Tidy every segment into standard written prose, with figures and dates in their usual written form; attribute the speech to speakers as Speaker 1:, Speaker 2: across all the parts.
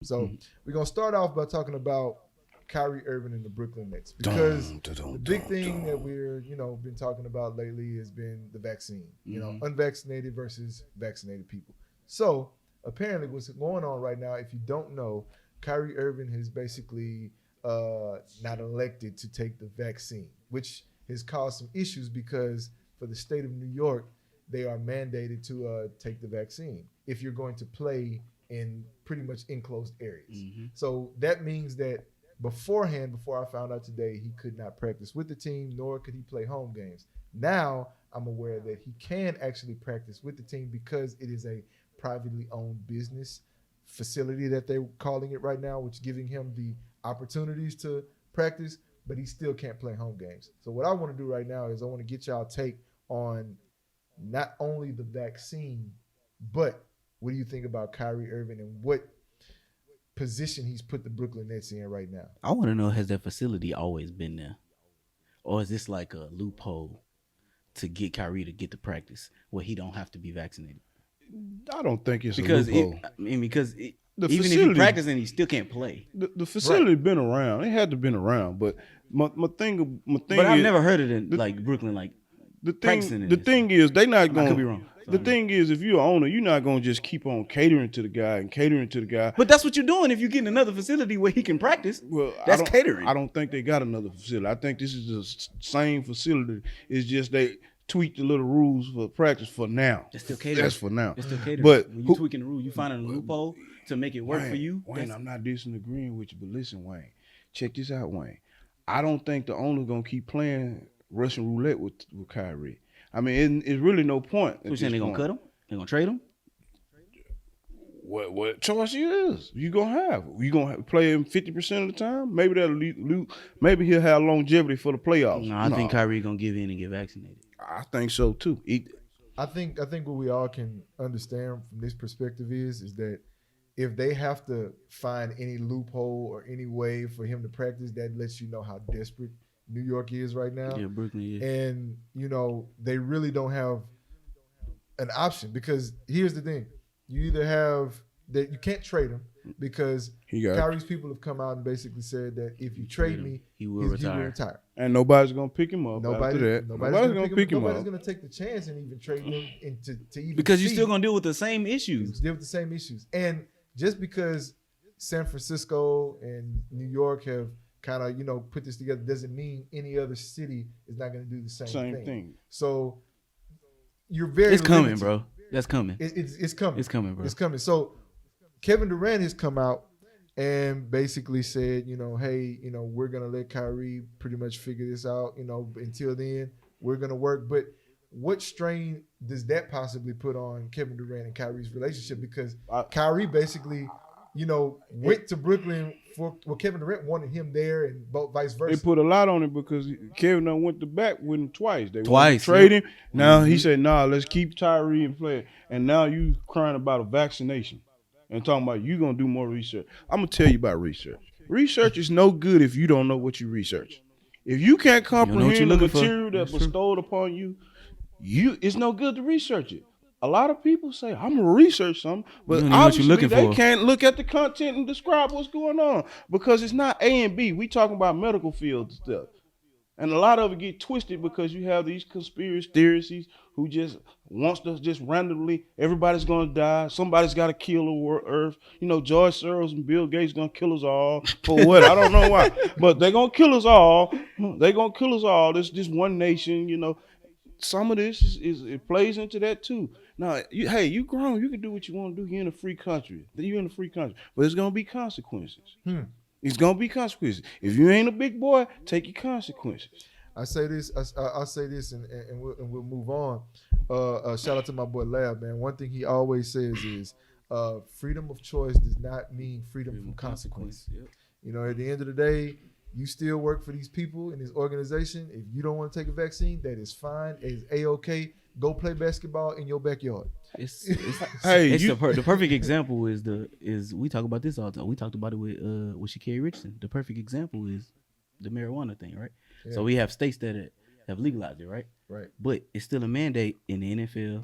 Speaker 1: So we're gonna start off by talking about Kyrie Irving and the Brooklyn Nets because the big thing that we're been talking about lately has been the vaccine. Unvaccinated versus vaccinated people. So apparently, what's going on right now? If you don't know, Kyrie Irving has basically not elected to take the vaccine, which has caused some issues because for the state of New York, they are mandated to take the vaccine if you're going to play in pretty much enclosed areas. So that means that beforehand, before I found out today, he could not practice with the team, nor could he play home games. Now I'm aware that he can actually practice with the team because it is a privately owned business facility that they're calling it right now, which is giving him the opportunities to practice, but he still can't play home games. So what I want to do right now is I want to get y'all take on not only the vaccine, but what do you think about Kyrie Irving and what position he's put the Brooklyn Nets in right now?
Speaker 2: I want to know, has that facility always been there? Or is this like a loophole to get Kyrie to get to practice where he don't have to be vaccinated?
Speaker 3: I don't think it's
Speaker 2: Because
Speaker 3: a loophole.
Speaker 2: Even if he practicing, he still can't play.
Speaker 3: The facility been around. It had to been around, but my thing.
Speaker 2: But I've never heard it in like Brooklyn, like practicing.
Speaker 3: The thing is, they not going.
Speaker 2: I could be wrong.
Speaker 3: The thing is, if you're an owner, you're not going to just keep on catering to the guy.
Speaker 2: But that's what you're doing if you get in another facility where he can practice.
Speaker 3: Well,
Speaker 2: that's catering.
Speaker 3: I don't think they got another facility. I think this is the same facility. It's just they tweak the little rules for practice for now.
Speaker 2: It's still catering.
Speaker 3: That's for now.
Speaker 2: It's still catering.
Speaker 3: But
Speaker 2: when you tweaking the rule, you finding a loophole to make it work for you.
Speaker 3: Wayne, I'm not disagreeing with you, but listen, Wayne, check this out, Wayne. I don't think the owner's gonna keep playing Russian roulette with Kyrie. I mean, it's really no point.
Speaker 2: You saying they gonna cut him? They gonna trade him?
Speaker 3: What choice is you gonna have? You gonna play him 50% of the time? Maybe maybe he'll have longevity for the playoffs.
Speaker 2: No, I think Kyrie gonna give in and get vaccinated.
Speaker 3: I think so too.
Speaker 1: I think what we all can understand from this perspective is that if they have to find any loophole or any way for him to practice, that lets you know how desperate New York is right now.
Speaker 2: Yeah, Brooklyn is.
Speaker 1: And they really don't have an option because here's the thing: you either have that you can't trade him because Kyrie's people have come out and basically said that if you trade me,
Speaker 2: he will retire.
Speaker 3: And nobody's gonna pick him up after that. Nobody's gonna pick him up.
Speaker 1: Nobody's gonna take the chance and even trade him into to even
Speaker 2: because you're still gonna deal with the same issues.
Speaker 1: Deal with the same issues, and just because San Francisco and New York have kind of put this together doesn't mean any other city is not going to do the same thing. So you're very
Speaker 2: it's coming, bro. That's coming.
Speaker 1: It's coming.
Speaker 2: It's coming, bro.
Speaker 1: It's coming. So Kevin Durant has come out and basically said, hey, we're going to let Kyrie pretty much figure this out. Until then, we're going to work. But what strain does that possibly put on Kevin Durant and Kyrie's relationship? Because Kyrie basically, went to Brooklyn Kevin Durant wanted him there and vice versa.
Speaker 3: They put a lot on it because Kevin done went to back with him twice. They
Speaker 2: twice
Speaker 3: trade him. Now he said, nah, let's keep Tyree and play. And now you crying about a vaccination and talking about you going to do more research. I'm going to tell you about research. Research is no good if you don't know what you research. If you can't comprehend the material that's bestowed upon you, it's no good to research it. A lot of people say, I'm going to research something, but obviously they can't look at the content and describe what's going on because it's not A and B. We talking about medical field stuff. And a lot of it get twisted because you have these conspiracy theories who just wants to just randomly, everybody's going to die. Somebody's got to kill the earth. George Soros and Bill Gates going to kill us all. For what? I don't know why. But they're going to kill us all. They're going to kill us all. This one nation, Some of this it plays into that too. Now, you grown. You can do what you want to do. You're in a free country. You're in a free country. But it's going to be consequences. It's going to be consequences. If you ain't a big boy, take your consequences.
Speaker 1: I'll say this, and we'll move on. Shout out to my boy Lab, man. One thing he always says is freedom of choice does not mean freedom from consequence. Yep. At the end of the day, you still work for these people in this organization. If you don't want to take a vaccine, that is fine. It's A-OK. Go play basketball in your backyard.
Speaker 2: The perfect example is we talk about this all the time. We talked about it with Sha'Carri Richardson. The perfect example is the marijuana thing, right? Yeah. So we have states that have legalized it, right?
Speaker 1: Right.
Speaker 2: But it's still a mandate in the NFL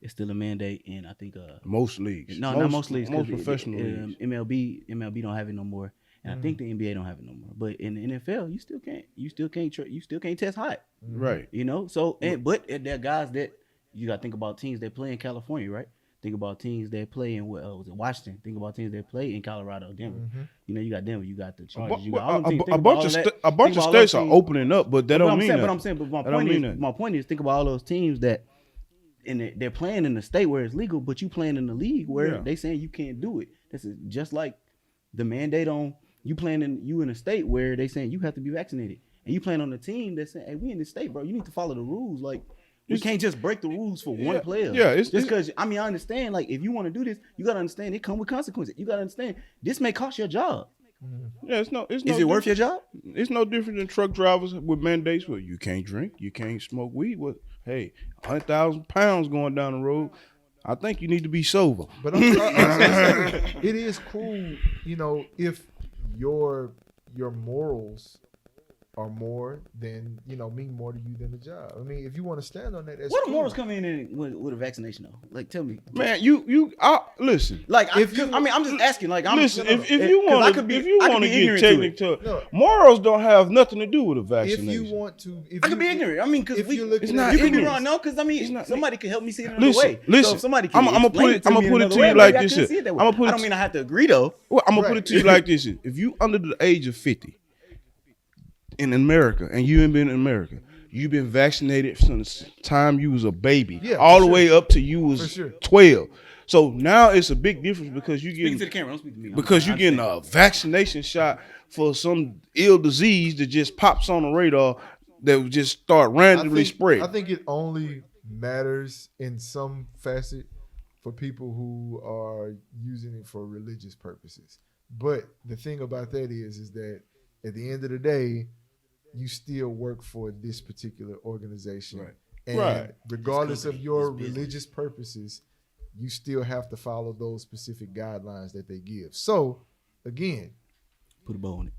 Speaker 2: it's still a mandate, and I think
Speaker 3: most leagues.
Speaker 2: No, not most leagues.
Speaker 3: Most professional leagues.
Speaker 2: MLB don't have it no more, and I think the NBA don't have it no more. But in the NFL, you still can't test hot,
Speaker 3: right?
Speaker 2: You know. So, but there are guys that you got to think about teams that play in California, right? Think about teams that play in was it Washington. Think about teams that play in Colorado, Denver. You know, you got Denver, you got the Chargers, you got all them teams.
Speaker 3: A bunch of states are opening up, but that don't mean that.
Speaker 2: But I'm saying, my point is, think about all those teams that they're playing in the state where it's legal, but you playing in the league where they saying you can't do it. This is just like the mandate on you playing in a state where they saying you have to be vaccinated, and you playing on a team that's saying, hey, we in this state, bro. You need to follow the rules, like. We can't just break the rules for one player.
Speaker 3: Yeah,
Speaker 2: just because I understand. Like, if you want to do this, you gotta understand it come with consequences. You gotta understand this may cost your job.
Speaker 3: Yeah, Is
Speaker 2: it worth your job?
Speaker 3: It's no different than truck drivers with mandates where you can't drink, you can't smoke weed. With 100,000 pounds going down the road. I think you need to be sober.
Speaker 1: But I'm saying, it is cool, you know, if your morals are more than, you know, mean more to you than the job. I mean, if you want to stand on that, that's
Speaker 2: what
Speaker 1: cool.
Speaker 2: morals come in with a vaccination though? Like, tell me,
Speaker 3: man. Listen.
Speaker 2: Like, I'm just asking. Like,
Speaker 3: if you want to get technical, morals don't have nothing to do with a vaccination.
Speaker 1: If you want to,
Speaker 2: I could be ignorant. I mean, because
Speaker 3: it's not.
Speaker 2: You can be wrong, no? Because I mean, somebody can help me see it another way.
Speaker 3: Listen,
Speaker 2: so if somebody can
Speaker 3: I'm gonna put it to you like this. I
Speaker 2: don't mean I have to agree though.
Speaker 3: Well, I'm gonna put it to you like this: if you under the age of 50. In America, and you ain't been in America, you've been vaccinated since the time you was a baby, all the way up to you was 12. So now it's a big difference because you getting
Speaker 2: to the camera. Don't speak to me.
Speaker 3: Because you're getting a vaccination shot for some ill disease that just pops on the radar that would just start randomly spread.
Speaker 1: I think it only matters in some facet for people who are using it for religious purposes. But the thing about that is that at the end of the day, you still work for this particular organization.
Speaker 3: Right.
Speaker 1: And regardless of your religious purposes, you still have to follow those specific guidelines that they give. So, again,
Speaker 2: put a bow on it.